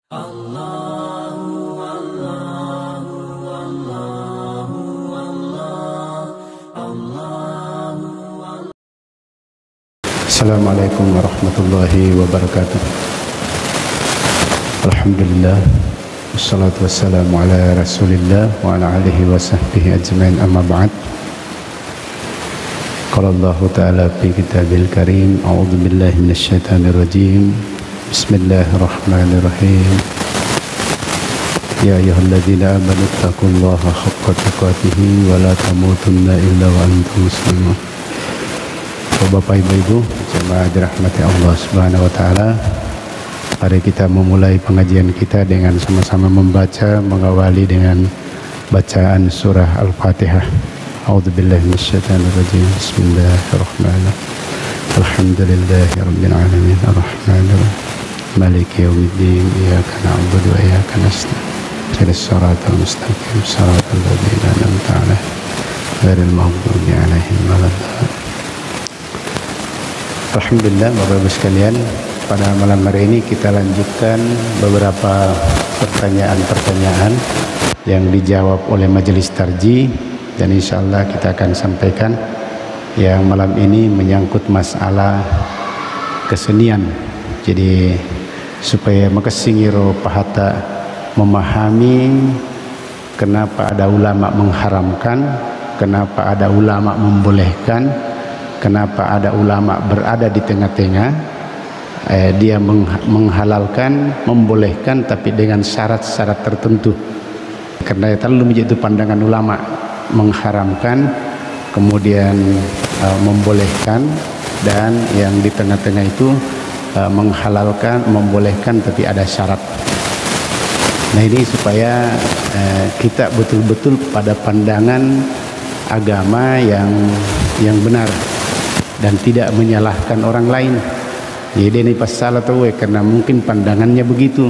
Assalamualaikum warahmatullahi wabarakatuh. Alhamdulillah, wassalatu wassalamu ala rasulillah wa ala alihi wa sahbihi ajmain, amma ba'd. Qala Allah ta'ala fi kitabil karim, a'udzu billahi minasyaitonir rajim. Bismillahirrahmanirrahim. Ya ayyuhalladzina amanu taqullaha haqqa tuqatih wa la tamutunna illa wa antum muslimun. Bapak Ibu, jemaah dirahmati Allah Subhanahu wa taala. Mari kita memulai pengajian kita dengan sama-sama membaca, mengawali dengan bacaan surah Al-Fatihah. A'udzubillahi minasyaitonir rajim. Bismillahirrahmanirrahim. Alhamdulillahirabbil alamin, arrahmanirrahim, maliki yaumiddin, iyyaka na'budu wa iyyaka nasta'in. Ihdinas siratal mustaqim, siratal ladzina an'amta 'alaihim ghairil maghdubi 'alaihim waladdallin. Alhamdulillah, Bapak Ibu sekalian, pada malam hari ini kita lanjutkan beberapa pertanyaan-pertanyaan yang dijawab oleh majelis tarjih, dan insya Allah kita akan sampaikan yang malam ini menyangkut masalah kesenian. Jadi supaya makasingiro pahata memahami kenapa ada ulama mengharamkan, kenapa ada ulama membolehkan, kenapa ada ulama berada di tengah-tengah, dia menghalalkan, membolehkan, tapi dengan syarat-syarat tertentu. Karena terlalu menjadi pandangan ulama mengharamkan, kemudian membolehkan, dan yang di tengah-tengah itu menghalalkan, membolehkan, tapi ada syarat. Nah, ini supaya kita betul-betul pada pandangan agama yang benar dan tidak menyalahkan orang lain. Jadi ini pas salah tahu karena mungkin pandangannya begitu.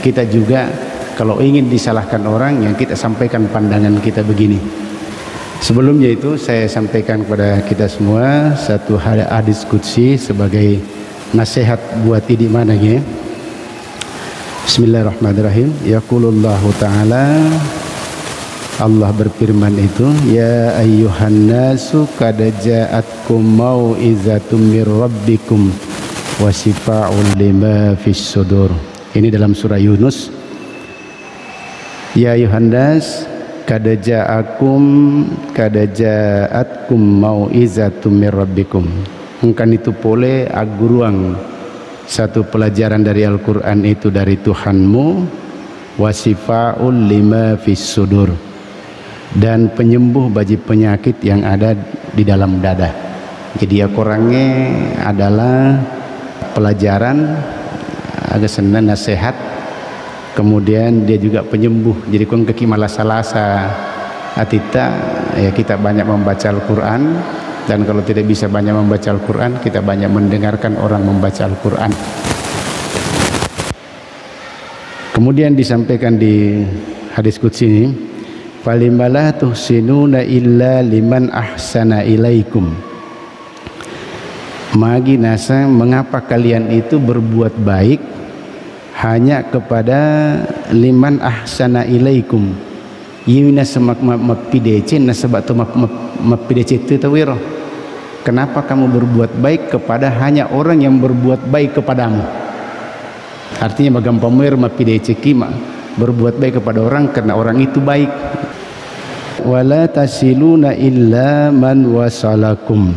Kita juga kalau ingin disalahkan orang, yang kita sampaikan pandangan kita begini. Sebelumnya itu saya sampaikan kepada kita semua satu hadis qudsi sebagai nasihat buat di mana ya. Bismillahirrahmanirrahim. Yaqulullahu ta'ala, Allah berfirman itu, ya ayyuhan nasu qad ja'atkum mau'izatum mir rabbikum wa shifa'un lima fis sudur. Ini dalam surah Yunus. Ya ayyuhan nas qad ja'atkum mau'izatum mir rabbikum. Engkan itu pole aguruang satu pelajaran dari Al-Qur'an itu dari Tuhanmu, wa shifa'un lima fis sudur, dan penyembuh bagi penyakit yang ada di dalam dada. Jadi ya kurangnya adalah pelajaran, agak senang nasihat, kemudian dia juga penyembuh. Jadi kun keki malasa-lasa atita ya, kita banyak membaca Al-Quran, dan kalau tidak bisa banyak membaca Al-Quran, kita banyak mendengarkan orang membaca Al-Quran. Kemudian disampaikan di hadis qudsi ini, falimala tuhsinuna illa liman ahsana ilaikum. Magi nasa, mengapa kalian itu berbuat baik hanya kepada liman ahsana ilaikum. Yuna semak mapidece nasabak tu mapidece tu tawiro. Kenapa kamu berbuat baik kepada hanya orang yang berbuat baik kepadamu? Artinya magampamir mapidece kima, berbuat baik kepada orang karena orang itu baik. Wala tasiluna illa man wasalakum.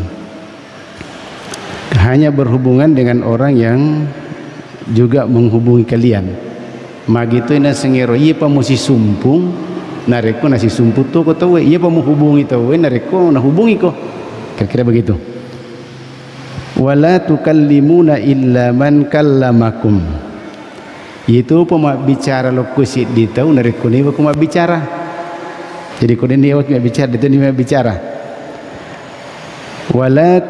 Hanya berhubungan dengan orang yang juga menghubungi kalian. Magitu ina sengero ieu pamusi sumpung nareko nasi sumput to ko tawe ieu pamuhubungi tawe nareko nahubungi ko. Kira-kira begitu. Wala tukallimuna illa man kallamakum. Itu pemabicara lokusi di tahu nareko ni pemabicara. Jadi kau ini awak bicara, dia ni bicara. Wala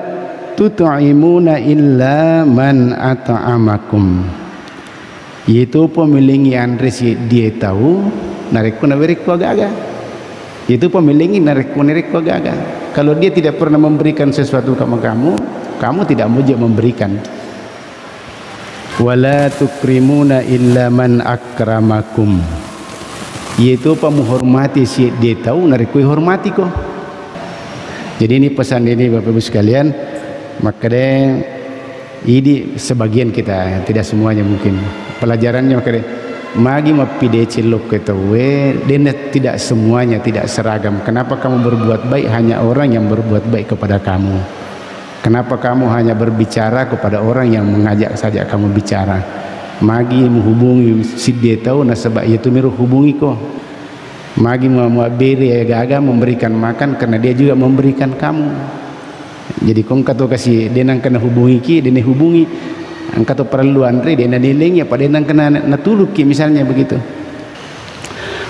tut'imuna illa man at'amakum. Itu pemilingi andresi dia tahu narik ku agak-agak. Itu pemilingi narik ku agak-agak. Kalau dia tidak pernah memberikan sesuatu kepada kamu, kamu tidak mau memberikan. wala tukrimuna illa man akramakum, yaitu apa menghormati si dia tahu narikui hormati kok. Jadi ini pesan ini Bapak Ibu sekalian, maka deh ini sebagian kita, tidak semuanya mungkin pelajarannya, maka deh magi mapide celok ketawe dan tidak semuanya, tidak seragam. Kenapa kamu berbuat baik hanya orang yang berbuat baik kepada kamu? Kenapa kamu hanya berbicara kepada orang yang mengajak saja kamu bicara? Magi menghubungi si dia tahu nasabah itu miru hubungi kok. Magi mau beri agak memberikan makan karena dia juga memberikan kamu. Jadi kong kata kasih denang kena hubungi ki, dene hubungi angkat perlu andre dene nilainya pada denang kena natuluk ki misalnya begitu.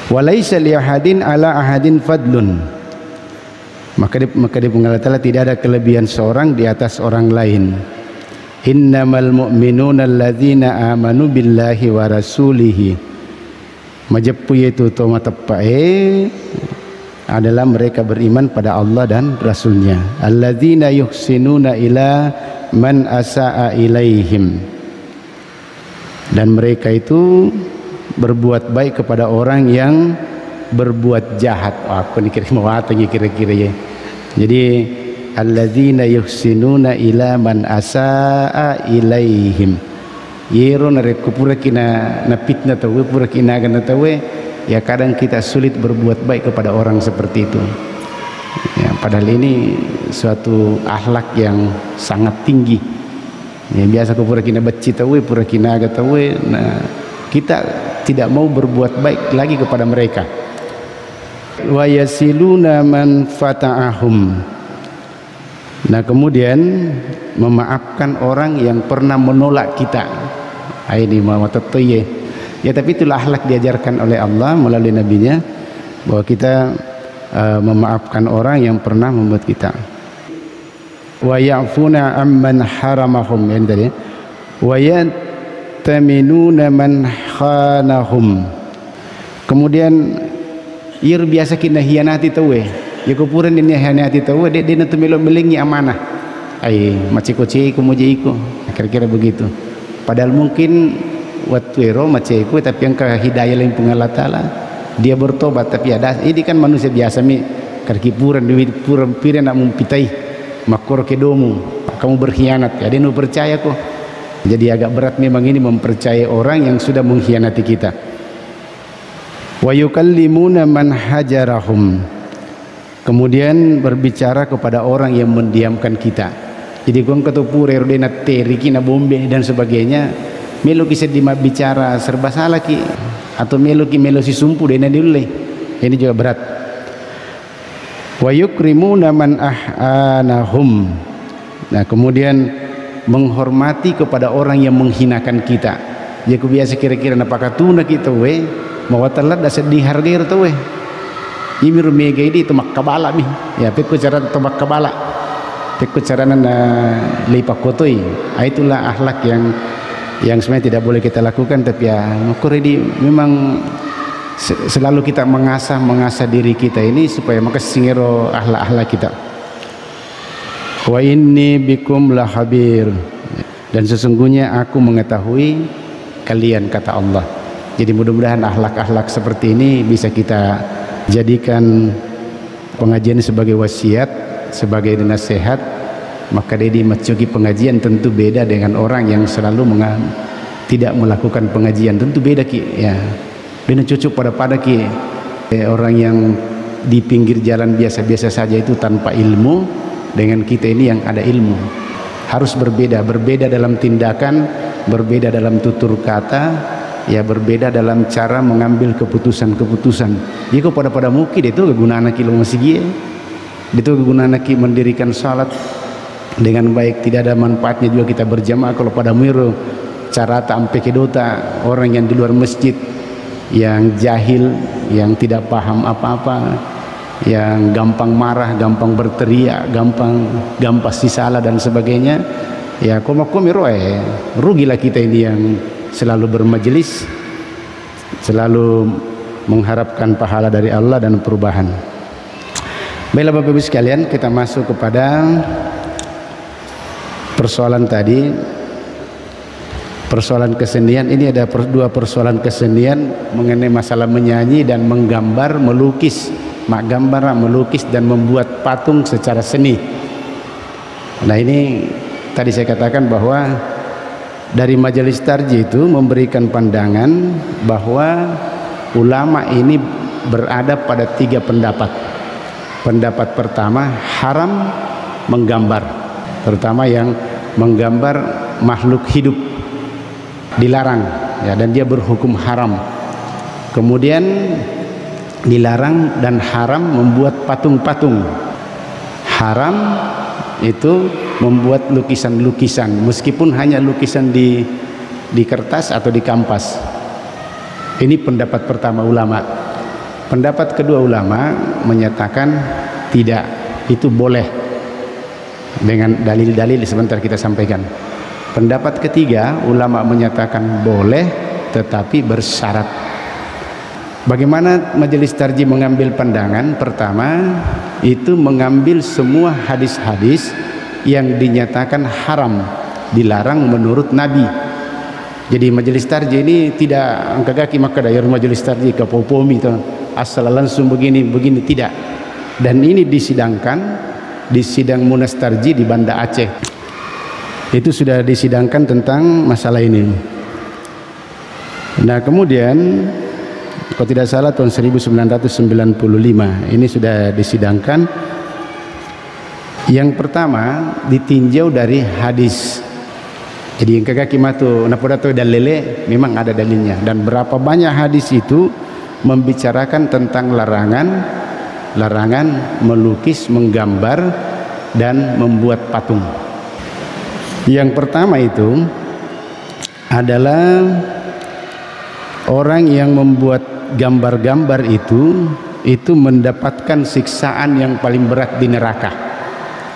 Walaisa li ahadin ala ahadin fadlun, maka di Allah Ta'ala tidak ada kelebihan seorang di atas orang lain. Innamal mu'minuna alladzina amanu billahi wa rasulihi, majepu yaitu toma tepae adalah mereka beriman pada Allah dan Rasulnya. Alladzina yuhsinuna ila man asa'a ilaihim, dan mereka itu berbuat baik kepada orang yang berbuat jahat. Aku nih kira-kira ya. Jadi alladzina yuhsinuna ila man asa'a ilaihim, yero narek pura kina napitna tawe pura kina gana tawe, ya kadang kita sulit berbuat baik kepada orang seperti itu ya, padahal ini suatu akhlak yang sangat tinggi ya. Biasa ku pura kina bacci tawe pura kina aga tawe, nah kita tidak mau berbuat baik lagi kepada mereka. Wa yasiluna man fata'ahum, nah kemudian memaafkan orang yang pernah menolak kita. Ini mawatatoye ya, tapi itulah akhlak diajarkan oleh Allah melalui nabinya, bahwa kita memaafkan orang yang pernah membuat kita. Wa ya'funa amman haramahum, ini tadi. Wa yataminuna man khanahum, kemudian ir biasa kita hianati tawe ya, kupuran ini hianati tawe dia nanti melengi amanah ai maciko-ciko mujiiko, kira-kira begitu. Padahal mungkin waktu ero maciko, tapi yang ke hidayah lain Allah Ta'ala dia bertobat, tapi ada ini kan manusia biasa mi karkipuran duit puran piran nak mumpitai makor kedomu kamu berkhianat ya, dia nu percaya kok. Jadi agak berat memang ini mempercayai orang yang sudah mengkhianati kita. Wa yukallimuna man hajarahum, kemudian berbicara kepada orang yang mendiamkan kita. Jadi gong ketupure rodena teriki na bombe dan sebagainya, melo kisah dima bicara serba salah ki, atau melo si sumpu dena dulu, ini juga berat. Wa yukrimuna man ahanahum, nah kemudian menghormati kepada orang yang menghinakan kita. Jadi aku biasa kira-kira napakatuna kita we mawatalat da sedih harga itu we imir mega ini itu makabala mi ya, peku cara tomak kabala, peku cara na lipak kotoi. Itulah akhlak yang sebenarnya tidak boleh kita lakukan, tapi ya makure di memang selalu kita mengasah diri kita ini supaya maka singero akhlak kita. Wa inni bikum lahabir, dan sesungguhnya aku mengetahui kalian, kata Allah. Jadi mudah-mudahan akhlak-akhlak seperti ini bisa kita jadikan pengajian sebagai wasiat, sebagai nasihat. Maka dia macuki pengajian tentu beda dengan orang yang selalu tidak melakukan pengajian, tentu beda ki ya. Dia cocok pada ki orang yang di pinggir jalan biasa-biasa saja itu tanpa ilmu, dengan kita ini yang ada ilmu. Harus berbeda dalam tindakan, berbeda dalam tutur kata, ya berbeda dalam cara mengambil keputusan-keputusan. Jika pada mungkin itu kegunaan kilo masih gie, itu kegunaan ki mendirikan salat dengan baik, tidak ada manfaatnya juga kita berjamaah kalau pada miru cara tampe kedota orang yang di luar masjid, yang jahil, yang tidak paham apa-apa, yang gampang marah, gampang berteriak, gampang pasti salah dan sebagainya. Ya komakomi rugilah kita ini yang selalu bermajelis, selalu mengharapkan pahala dari Allah dan perubahan. Baiklah Bapak Ibu sekalian, kita masuk kepada persoalan tadi. persoalan kesenian ini ada dua persoalan kesenian mengenai masalah menyanyi dan menggambar, melukis, gambar, melukis dan membuat patung secara seni. Nah ini tadi saya katakan bahwa dari Majelis Tarji itu memberikan pandangan bahwa ulama ini berada pada 3 pendapat. Pendapat pertama, haram menggambar, terutama yang menggambar makhluk hidup, dilarang ya, dan dia berhukum haram. Kemudian dilarang dan haram membuat patung-patung. Haram itu membuat lukisan-lukisan meskipun hanya lukisan di kertas atau di kanvas. Ini pendapat pertama ulama. Pendapat kedua ulama menyatakan tidak, itu boleh dengan dalil-dalil sebentar kita sampaikan. Pendapat ketiga ulama menyatakan boleh tetapi bersyarat. Bagaimana Majelis Tarji mengambil pandangan? Pertama, itu mengambil semua hadis-hadis yang dinyatakan haram, dilarang menurut Nabi. Jadi Majelis Tarji ini tidak angkat kaki maka dari Majelis Tarji ke popomi itu asal langsung begini tidak. Dan ini disidangkan di sidang Munas Tarji di Banda Aceh. Itu sudah disidangkan tentang masalah ini. Nah kemudian kalau tidak salah tahun 1995 ini sudah disidangkan. Yang pertama ditinjau dari hadis. Jadi yang kaki matu napodato dan lele memang ada dalilnya, dan berapa banyak hadis itu membicarakan tentang larangan melukis, menggambar dan membuat patung. Yang pertama itu adalah orang yang membuat gambar-gambar itu mendapatkan siksaan yang paling berat di neraka.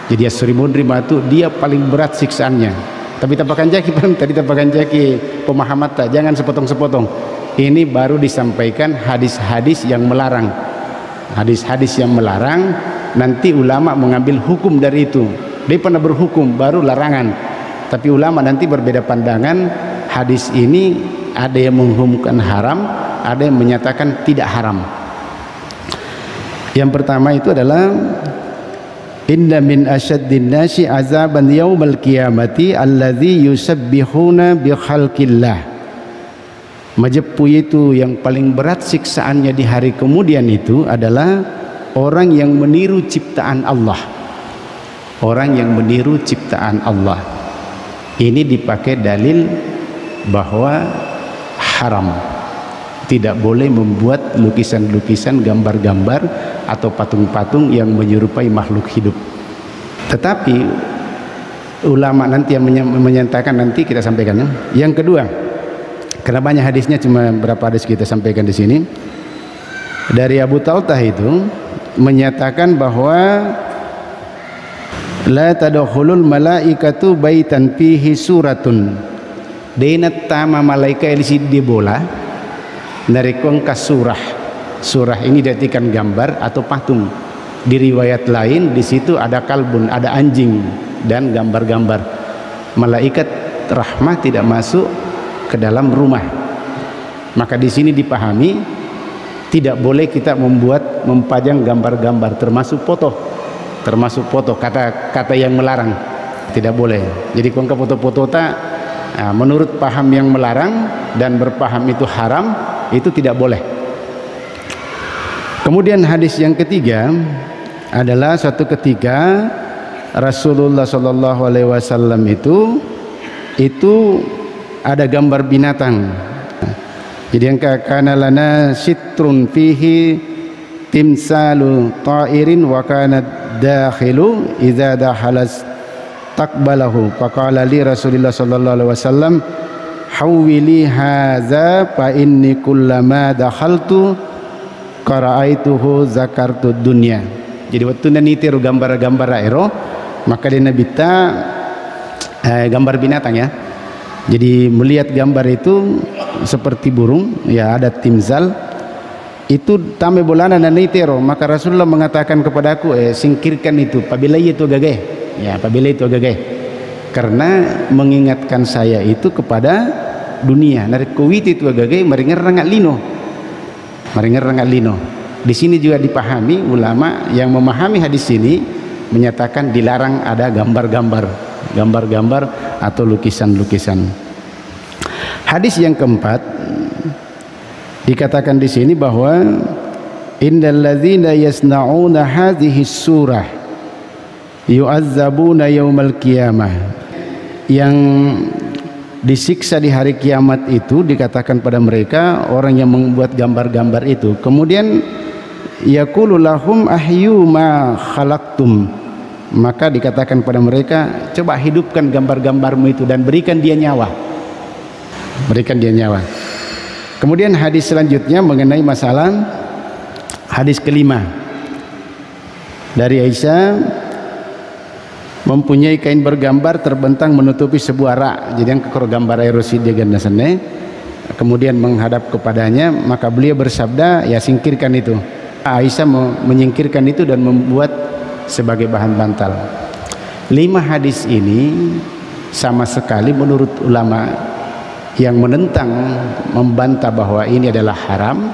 Jadi As-Srimundri itu dia paling berat siksaannya. Tapi tapakan jaki pemahaman tak, jangan sepotong-sepotong. Ini baru disampaikan hadis-hadis yang melarang. Hadis-hadis yang melarang nanti ulama mengambil hukum dari itu. Dia pernah berhukum baru larangan. Tapi ulama nanti berbeda pandangan. Hadis ini ada yang menghukumkan haram, ada yang menyatakan tidak haram. Yang pertama itu adalah inna min asyaddin nasi azaban yaumal qiyamati alladzi yusabbihuna bi khalqillah. Majapui itu yang paling berat siksaannya di hari kemudian itu adalah orang yang meniru ciptaan Allah. Orang yang meniru ciptaan Allah. Ini dipakai dalil bahwa haram, tidak boleh membuat lukisan-lukisan, gambar-gambar atau patung-patung yang menyerupai makhluk hidup. Tetapi ulama nanti yang menyatakan, nanti kita sampaikan. Yang kedua, karena banyak hadisnya, cuma berapa hadis kita sampaikan di sini. Dari Abu Taltah itu menyatakan bahwa la tadkhulul malaikatu baitan fihi suratun. Denat tama malaika elisi di bola narikong kasurah. Surah ini diartikan gambar atau patung. Di riwayat lain di situ ada kalbun, ada anjing dan gambar-gambar. Malaikat rahmah tidak masuk ke dalam rumah. Maka di sini dipahami tidak boleh kita mempajang gambar-gambar, termasuk foto. Termasuk foto, kata yang melarang tidak boleh. Jadi kalau foto-foto menurut paham yang melarang dan berpaham itu haram, itu tidak boleh. Kemudian hadis yang ketiga adalah suatu ketika Rasulullah Shallallahu Alaihi Wasallam itu ada gambar binatang. Jadi yang kana lana sitrun fihi timsalu ta'irin wa kana dakhilu idza dakhalas takbalahu faqala li Rasulillah sallallahu alaihi wasallam hawwili hadza fa inni kullama dakhaltu qara'aituhu zakartu dunya. Jadi waktu nanitir gambar-gambar aero maka dia nabita gambar binatang ya. Jadi melihat gambar itu seperti burung ya, ada timsal itu tame bolana nanitero, maka Rasulullah mengatakan kepadaku singkirkan itu apabila itu gageh ya, apabila itu gageh, karena mengingatkan saya itu kepada dunia narik kuwit itu agagai maringar rangat lino. Di sini juga dipahami ulama yang memahami hadis ini menyatakan dilarang ada gambar-gambar atau lukisan-lukisan. Hadis yang keempat dikatakan di sini bahwa innal ladzina yasna'una hadhihi surah yu'adzabuna yaumal qiyamah. Yang disiksa di hari kiamat itu dikatakan pada mereka orang yang membuat gambar-gambar itu. Kemudian yaqulu lahum ahyu ma khalaqtum, maka dikatakan pada mereka coba hidupkan gambar-gambarmu itu dan berikan dia nyawa. Kemudian hadis selanjutnya mengenai masalah hadis kelima dari Aisyah, mempunyai kain bergambar terbentang menutupi sebuah rak, jadi yang kekor gambar erosi dia gandasane, kemudian menghadap kepadanya, maka beliau bersabda, ya singkirkan itu. Aisyah menyingkirkan itu dan membuat sebagai bahan bantal. 5 hadis ini sama sekali menurut ulama yang menentang, membantah bahwa ini adalah haram,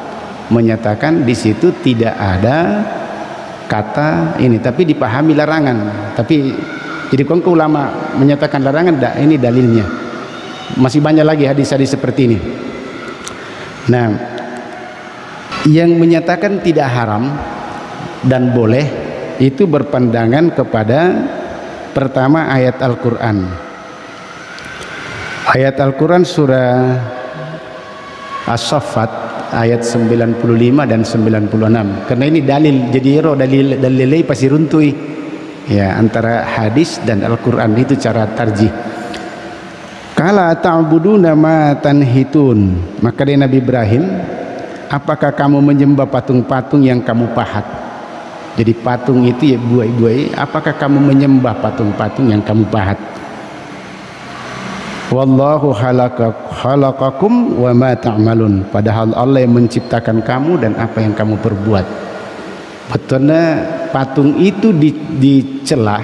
menyatakan di situ tidak ada kata ini, tapi dipahami larangan. Tapi jadi kongko ulama menyatakan larangan, ini dalilnya. Masih banyak lagi hadis-hadis seperti ini. Nah, yang menyatakan tidak haram dan boleh itu berpandangan kepada pertama ayat Al-Quran. Ayat Al-Quran surah As-Saffat ayat 95 dan 96. Karena ini dalil, jadi dalil pasti runtui ya antara hadis dan Al-Quran, itu cara tarjih. Kala ta'buduna ma tanhitun, maka dari Nabi Ibrahim, apakah kamu menyembah patung-patung yang kamu pahat? Jadi patung itu ya buai-buai, apakah kamu menyembah patung-patung yang kamu pahat? Wallahu khalaqakum wa ma ta'malun, padahal Allah yang menciptakan kamu dan apa yang kamu perbuat. Betulnya patung itu dicelah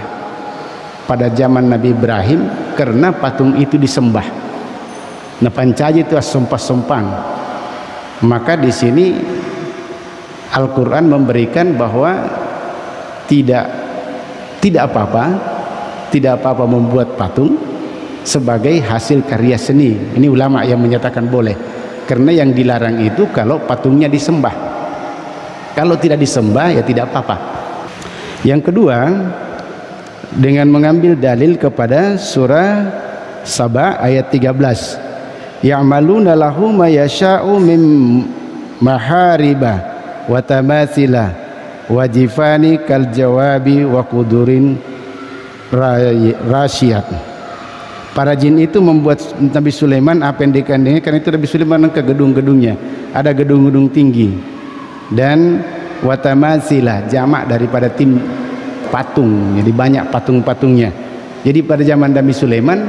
pada zaman Nabi Ibrahim karena patung itu disembah. Nah, pancaji itu sumpah-sumpang. Maka di sini Al-Quran memberikan bahwa tidak apa-apa membuat patung sebagai hasil karya seni. Ini ulama yang menyatakan boleh, karena yang dilarang itu kalau patungnya disembah. Kalau tidak disembah ya tidak apa-apa. Yang kedua, dengan mengambil dalil kepada surah Saba ayat 13, ya'maluna lahu ma yasha'u min mahariba wa tamathila wa jifani kal jawabi wa kudurin rasyiyat. Para jin itu membuat Nabi Sulaiman apa yang dikandungnya, karena itu Nabi Sulaiman ke gedung-gedungnya, ada gedung-gedung tinggi, dan watamatsilah jamak daripada tim patung, jadi banyak patung-patungnya. Jadi pada zaman Nabi Sulaiman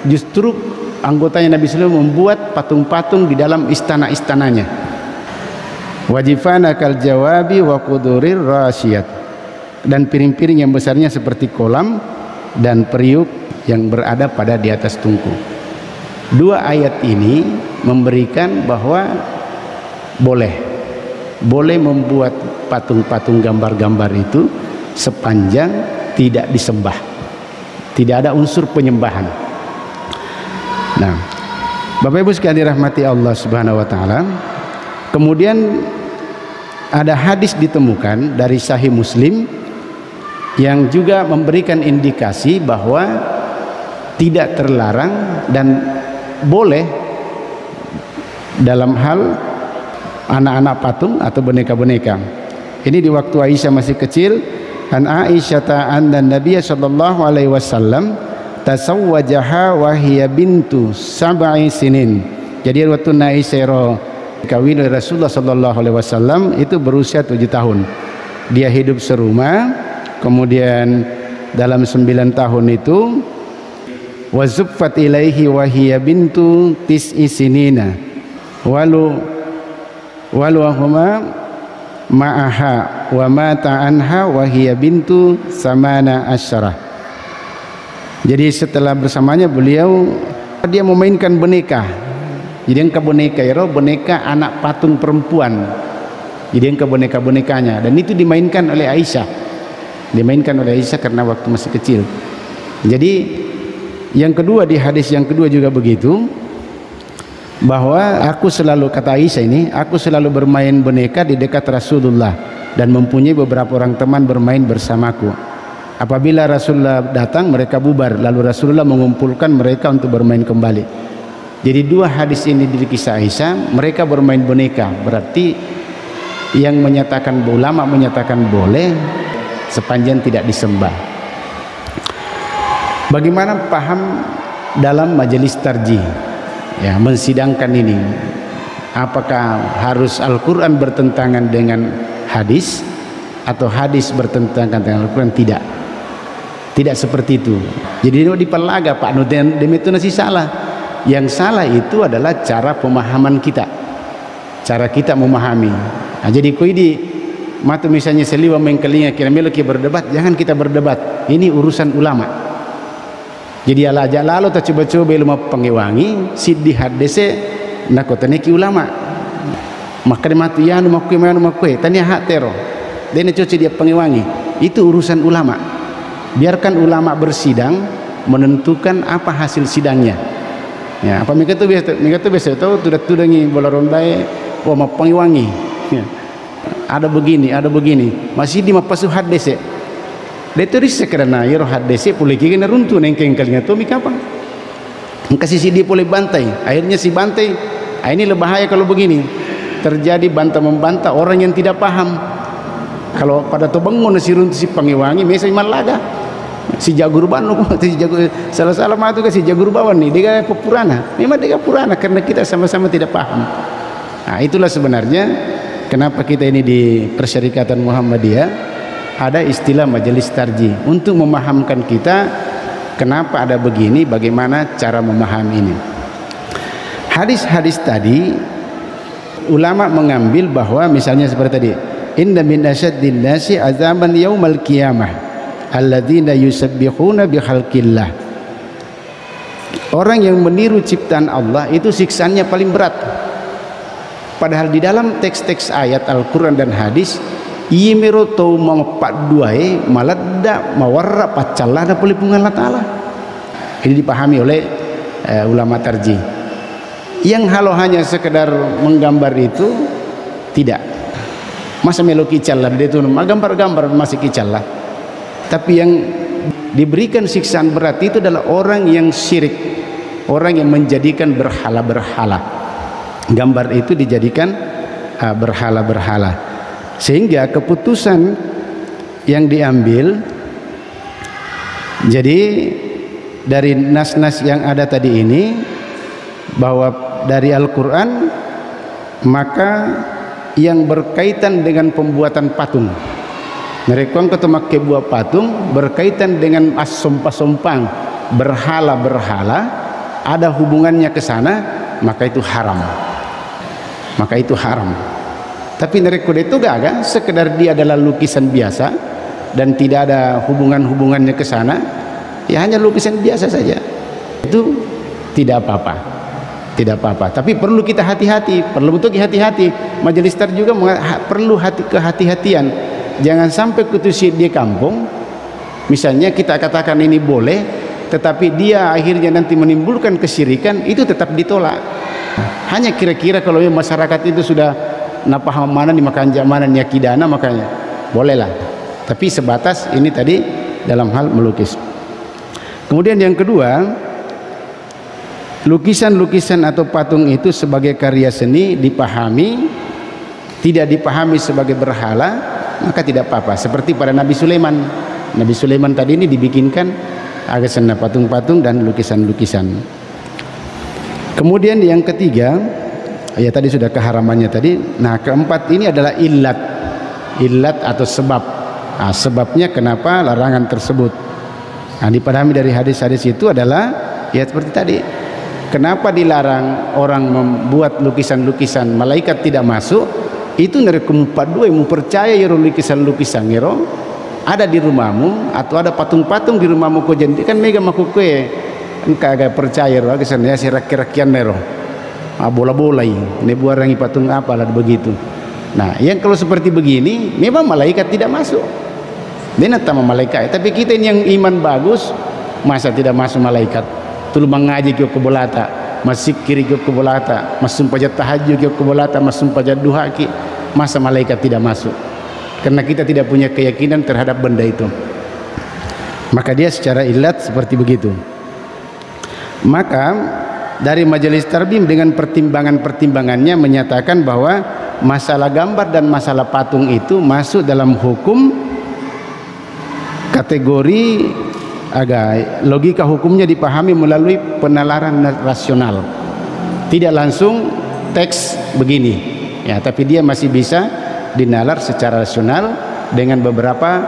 justru anggotanya Nabi Sulaiman membuat patung-patung di dalam istana-istananya. Wajifana kal jawabi wa qudurir rasyiyat, dan piring-piring yang besarnya seperti kolam dan periuk yang berada pada di atas tungku. 2 ayat ini memberikan bahwa boleh membuat patung-patung gambar-gambar itu sepanjang tidak disembah, tidak ada unsur penyembahan. Nah, Bapak Ibu sekalian dirahmati Allah Subhanahu wa taala, kemudian ada hadis ditemukan dari Sahih Muslim yang juga memberikan indikasi bahwa tidak terlarang dan boleh dalam hal anak-anak patung atau boneka-boneka. Ini di waktu Aisyah masih kecil. An Aisyah anna Nabiy sallallahu alaihi wasallam tasawwajaha wa hiya bintu sab'i sinin. Jadi waktu Aisyah kawin Rasulullah sallallahu alaihi wasallam itu berusia 7 tahun. Dia hidup serumah, kemudian dalam 9 tahun itu wa zuffat ilaihi wa hiya bintu tis'i sinina waluhuma ma'aha wa mata anha wa hiya bintu samana asyarah. Jadi setelah bersamanya beliau, dia memainkan boneka Jadi yang ke boneka ero boneka anak patung perempuan. Jadi yang ke boneka-bonekanya, dan itu dimainkan oleh Aisyah. Dimainkan oleh Aisyah karena waktu masih kecil. Jadi yang kedua, di hadis yang kedua juga begitu, bahwa aku selalu, kata Aisyah ini, aku selalu bermain boneka di dekat Rasulullah dan mempunyai beberapa orang teman bermain bersamaku. Apabila Rasulullah datang, mereka bubar, lalu Rasulullah mengumpulkan mereka untuk bermain kembali. Jadi dua hadis ini dari kisah Aisyah, mereka bermain boneka, berarti yang menyatakan, ulama menyatakan boleh sepanjang tidak disembah. Bagaimana paham dalam majelis tarjih, ya, mensidangkan ini? Apakah harus Al-Quran bertentangan dengan hadis atau hadis bertentangan dengan Al-Quran? Tidak, tidak seperti itu. Jadi ini dipelaga Pak Nuden, itu nasi salah. Yang salah itu adalah cara pemahaman kita, cara kita memahami. Nah, jadi koi di matu misalnya seliwa mengkelinga kira meloki berdebat, jangan kita berdebat. Ini urusan ulama. Jadi ala aja lalu tak coba-coba ilmu pengewangi siddi hadese nakotaneki ulama. Maka dia matu ya nu makue tanya hak tero. Dene cuci dia pengewangi. Itu urusan ulama. Biarkan ulama bersidang menentukan apa hasil sidangnya. Ya, apa mereka tu biasa tahu tudangi bola rondai oh mau pengewangi. Ya. Ada begini masih di mapasu hadese deturis sekarang yero hadese pulih kena runtuh nengkeng kalinya tu mikapang kasih si dia boleh bantai, akhirnya si bantai. Ini lebih bahaya kalau begini terjadi bantah membantah orang yang tidak paham. Kalau pada tu bangun si runtuh si pengewangi mesai malaga si jagurban si jagur salah matu ke si jagurbawan nih dia purana, memang dia purana karena kita sama-sama tidak paham. Nah, itulah sebenarnya kenapa kita ini di Persyarikatan Muhammadiyah ada istilah majelis tarjih untuk memahamkan kita kenapa ada begini, bagaimana cara memahami ini. Hadis-hadis tadi ulama mengambil bahwa misalnya seperti tadi, inna min asyaddin nasi azaban yaumal qiyamah alladzina yusabbihuna bikhalqillah. Orang yang meniru ciptaan Allah itu siksaannya paling berat. Padahal di dalam teks-teks ayat Al-Quran dan hadis yimero tau mapat duai maladda mawarra pacallah ada pelipungan Allah Ta'ala. Ini dipahami oleh ulama tarjih. Yang halo hanya sekedar menggambar itu tidak. Masa melo kicallah dia itu gambar-gambar masih kicallah. Tapi yang diberikan siksaan berat itu adalah orang yang syirik, orang yang menjadikan berhala-berhala. Gambar itu dijadikan berhala-berhala, sehingga keputusan yang diambil jadi dari nas-nas yang ada tadi ini bahwa dari Al-Quran, maka yang berkaitan dengan pembuatan patung mereka ketemu buat patung berkaitan dengan as-sompang berhala-berhala ada hubungannya ke sana, maka itu haram. Tapi mereka itu gak sekedar dia adalah lukisan biasa dan tidak ada hubungannya ke sana, ya hanya lukisan biasa saja, itu tidak apa-apa. Tapi perlu kita hati-hati, perlu untuk hati-hati. Majelis tarjih juga perlu kehati-hatian. Jangan sampai kutusi di kampung, misalnya kita katakan ini boleh, tetapi dia akhirnya nanti menimbulkan kesyirikan, itu tetap ditolak. Hanya kira-kira kalau masyarakat itu sudah napaham mana di makan jamanan yakidana, makanya bolehlah. Tapi sebatas ini tadi dalam hal melukis. Kemudian yang kedua, lukisan-lukisan atau patung itu sebagai karya seni dipahami, tidak dipahami sebagai berhala, maka tidak apa-apa. Seperti pada Nabi Sulaiman. Nabi Sulaiman tadi ini dibikinkan agak sena patung-patung dan lukisan-lukisan. Kemudian yang ketiga, ya tadi sudah keharamannya tadi. Nah, keempat ini adalah illat atau sebab. Nah, sebabnya kenapa larangan tersebut. Nah, dipahami dari hadis-hadis itu adalah ya seperti tadi. Kenapa dilarang orang membuat lukisan-lukisan malaikat tidak masuk? Itu dari keempat dua yang mempercaya ya lukisan-lukisan ngero ada di rumahmu atau ada patung-patung di rumahmu kau jadi kan mega maku kue engkau agak percaya roh kesannya si rakyat-rakyat nero bola-bola ini buat rangi patung apalah begitu. Nah, yang kalau seperti begini memang malaikat tidak masuk. Dia nama malaikat, tapi kita ini yang iman bagus, masa tidak masuk malaikat? Tulu mengaji ke bolata, masih kiri ke bolata, masuk pajat tahajud ke bolata, masuk pajat duha ki, masa malaikat tidak masuk? Karena kita tidak punya keyakinan terhadap benda itu. Maka dia secara ilat seperti begitu. Maka dari Majelis Tarbiyah dengan pertimbangan-pertimbangannya menyatakan bahwa masalah gambar dan masalah patung itu masuk dalam hukum kategori logika hukumnya dipahami melalui penalaran rasional, tidak langsung teks begini ya, tapi dia masih bisa dinalar secara rasional dengan beberapa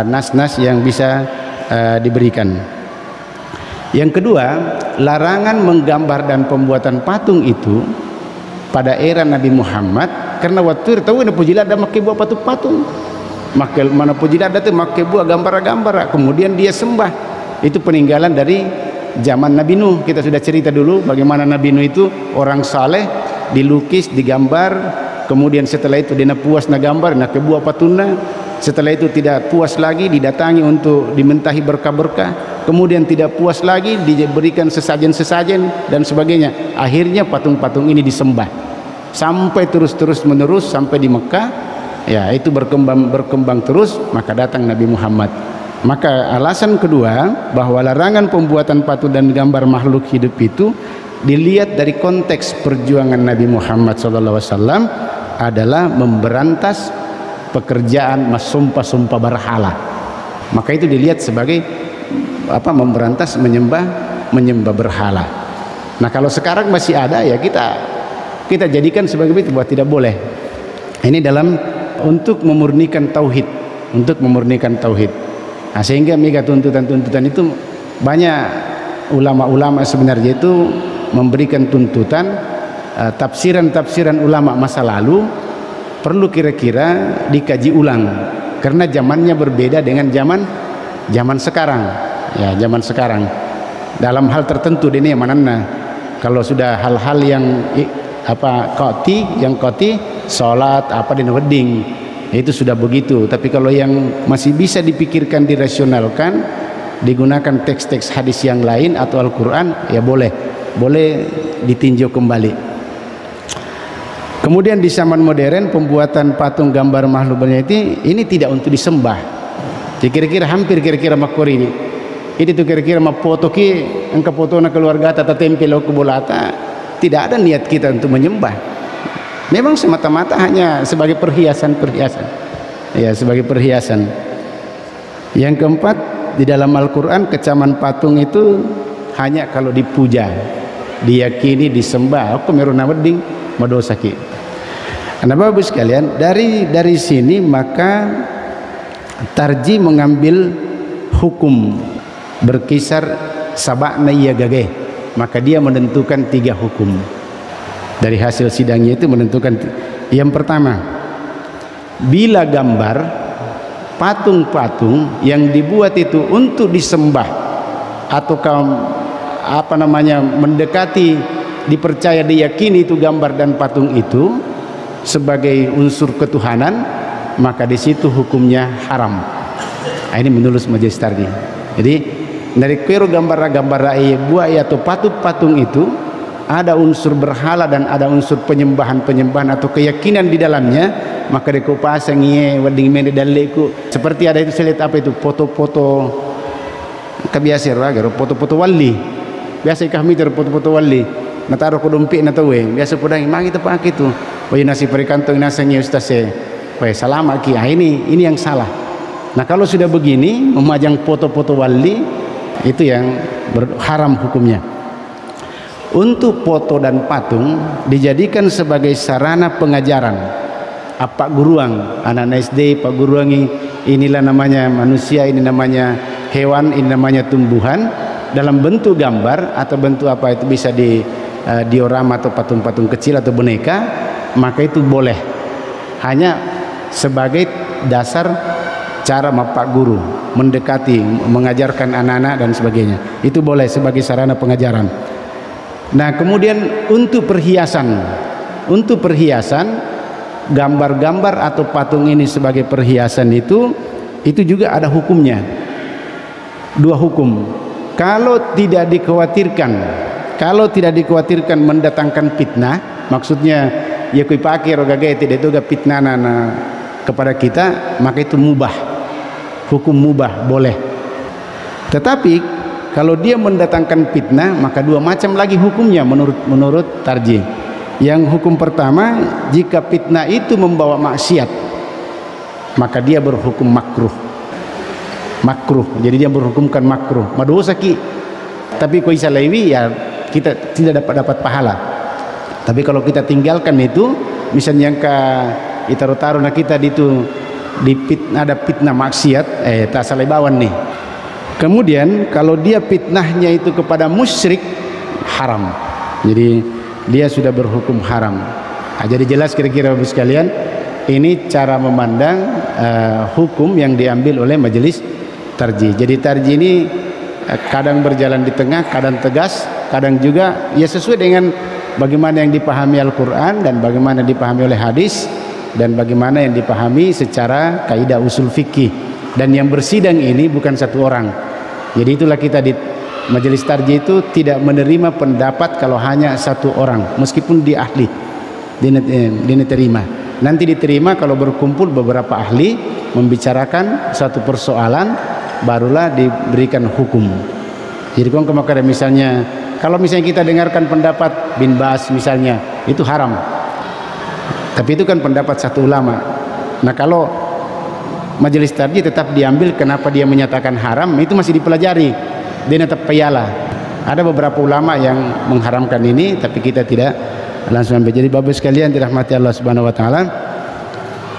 nas-nas yang bisa diberikan. Yang kedua, larangan menggambar dan pembuatan patung itu pada era Nabi Muhammad, karena waktu itu tahu pujila ada makai buat patung-patung, makai mana pujila ada tuh makai buat gambar-gambar, kemudian dia sembah. Itu peninggalan dari zaman Nabi Nuh. Kita sudah cerita dulu bagaimana Nabi Nuh itu orang saleh, dilukis, digambar, kemudian setelah itu dia puas na gambar, na kebuah patuna. Setelah itu tidak puas lagi, didatangi untuk dimentahi berkah-berkah, kemudian tidak puas lagi, diberikan sesajen-sesajen dan sebagainya. Akhirnya patung-patung ini disembah sampai terus menerus sampai di Mekah. Ya, itu berkembang terus, maka datang Nabi Muhammad. Maka alasan kedua bahwa larangan pembuatan patung dan gambar makhluk hidup itu dilihat dari konteks perjuangan Nabi Muhammad SAW adalah memberantas pekerjaan sumpah-sumpah berhala. Maka itu dilihat sebagai memberantas menyembah berhala. Nah, kalau sekarang masih ada ya kita jadikan sebagai itu bahwa tidak boleh. Ini dalam untuk memurnikan tauhid, Nah, sehingga mega tuntutan-tuntutan itu banyak ulama-ulama sebenarnya itu memberikan tuntutan tafsiran-tafsiran ulama masa lalu perlu kira-kira dikaji ulang karena zamannya berbeda dengan zaman sekarang. Ya, zaman sekarang dalam hal tertentu ini manana kalau sudah hal-hal yang qati salat di wedding itu sudah begitu, tapi kalau yang masih bisa dipikirkan, dirasionalkan, digunakan teks-teks hadis yang lain atau Al-Quran, ya boleh ditinjau kembali. Kemudian di zaman modern pembuatan patung gambar makhluk ini tidak untuk disembah. Jadi kira-kira makor ini tuh kira-kira foto ki engkau foto na keluarga tata tempel ke bolata, tidak ada niat kita untuk menyembah. Memang semata-mata hanya sebagai perhiasan, ya, sebagai perhiasan. Yang keempat, di dalam Al-Quran kecaman patung itu hanya kalau dipuja, diyakini, disembah. Aku meruna wedding madosa ki. Karena Bapak sekalian, dari sini maka Tarji mengambil hukum berkisar sabakna iya gage. Maka dia menentukan 3 hukum. Dari hasil sidangnya itu menentukan yang pertama, bila gambar patung-patung yang dibuat itu untuk disembah atau mendekati, dipercaya, diyakini itu gambar dan patung itu sebagai unsur ketuhanan, maka di situ hukumnya haram. Nah, ini menurut Majelis Tarbiyah. Jadi dari kero gambar-gambar buah atau patung-patung itu ada unsur berhala dan ada unsur penyembahan atau keyakinan di dalamnya, maka deku pasang wedding mende daleku seperti ada itu saya lihat foto-foto kebiasa foto-foto wali biasa kami foto-foto wali nataruh ke dompet natawe biasa podang mang itu pakai itu nasi perikantong nasanya ustaz salama ki. Ini yang salah. Nah, kalau sudah begini memajang foto-foto wali itu yang haram hukumnya. Untuk foto dan patung dijadikan sebagai sarana pengajaran. Pak guruang, anak SD, Pak guruang inilah namanya manusia, ini namanya hewan, ini namanya tumbuhan dalam bentuk gambar atau bentuk apa itu bisa di diorama atau patung-patung kecil atau boneka, maka itu boleh. Hanya sebagai dasar cara Pak guru mendekati, mengajarkan anak-anak dan sebagainya. Itu boleh sebagai sarana pengajaran. Nah, kemudian untuk perhiasan gambar-gambar atau patung ini sebagai perhiasan itu juga ada hukumnya. Dua hukum. Kalau tidak dikhawatirkan mendatangkan fitnah, maksudnya ya kui pakai rogaga tidak itu fitnah kepada kita, maka itu mubah, hukum mubah, boleh. Tetapi kalau dia mendatangkan fitnah, maka dua macam lagi hukumnya menurut tarjih. Yang hukum pertama, jika fitnah itu membawa maksiat, maka dia berhukum makruh. Jadi dia berhukumkan makruh. Madosa ki. Tapi kau isa lewi, ya kita tidak dapat pahala. Tapi kalau kita tinggalkan itu, misalnya yang taruh nak kita itu ada fitnah maksiat, tak salah bawan nih. Kemudian kalau dia fitnahnya itu kepada musyrik, haram. Jadi dia sudah berhukum haram. Jadi jelas kira-kira Bapak sekalian, ini cara memandang hukum yang diambil oleh majelis tarjih. Jadi tarjih ini kadang berjalan di tengah, kadang tegas, kadang juga ya sesuai dengan bagaimana yang dipahami Al-Quran dan bagaimana dipahami oleh hadis dan bagaimana yang dipahami secara kaidah usul fikih. Dan yang bersidang ini bukan satu orang. Jadi itulah kita di majelis tarjih itu tidak menerima pendapat kalau hanya satu orang, meskipun dia ahli, dia terima. Nanti diterima kalau berkumpul beberapa ahli membicarakan satu persoalan, barulah diberikan hukum. Jadi kalau misalnya kita dengarkan pendapat bin Bas misalnya, itu haram. Tapi itu kan pendapat satu ulama. Nah, kalau majelis tarjih tetap diambil, kenapa dia menyatakan haram, itu masih dipelajari. Dia tetap payala. Ada beberapa ulama yang mengharamkan ini, tapi kita tidak langsung ambil. Jadi Bapak sekalian dirahmati Allah Subhanahu wa taala.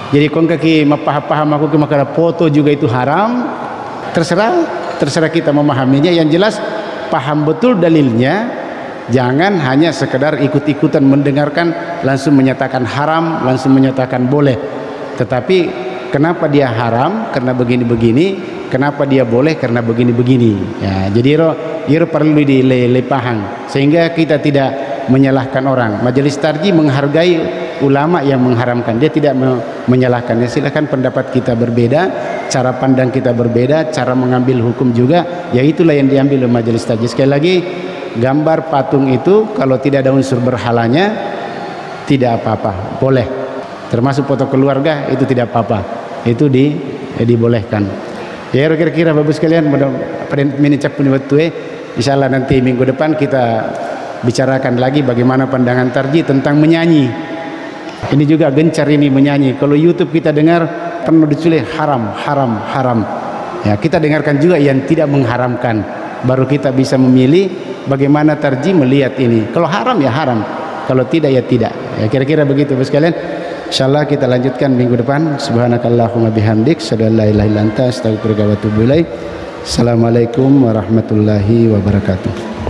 Jadi kon kaki mapaham aku maka foto juga itu haram. Terserah kita memahaminya. Yang jelas paham betul dalilnya. Jangan hanya sekedar ikut-ikutan mendengarkan langsung menyatakan haram, langsung menyatakan boleh. Tetapi kenapa dia haram? Karena begini-begini. Kenapa dia boleh? Karena begini-begini. Ya, jadi perlu dilepahang sehingga kita tidak menyalahkan orang. Majelis tarjih menghargai ulama yang mengharamkan. Dia tidak menyalahkan. Ya, silakan pendapat kita berbeda, cara pandang kita berbeda, cara mengambil hukum juga. Ya itulah yang diambil oleh majelis tarjih. Sekali lagi, gambar patung itu kalau tidak ada unsur berhalanya tidak apa-apa, boleh. Termasuk foto keluarga itu tidak apa-apa. Itu dibolehkan. Ya kira-kira Bapak sekalian pada menicap waktu insyaallah nanti minggu depan kita bicarakan lagi bagaimana pandangan tarjih tentang menyanyi. Ini juga gencar ini menyanyi. Kalau YouTube kita dengar penuh ditulis haram. Ya, kita dengarkan juga yang tidak mengharamkan. Baru kita bisa memilih bagaimana tarjih melihat ini. Kalau haram ya haram, kalau tidak ya tidak. Ya kira-kira begitu Bapak sekalian. Insyaallah kita lanjutkan minggu depan. Subhanakallahumma bihamdik, asyhadu an la ilaha illa anta, astaghfiruka wa atubu ilaik. Assalamualaikum warahmatullahi wabarakatuh.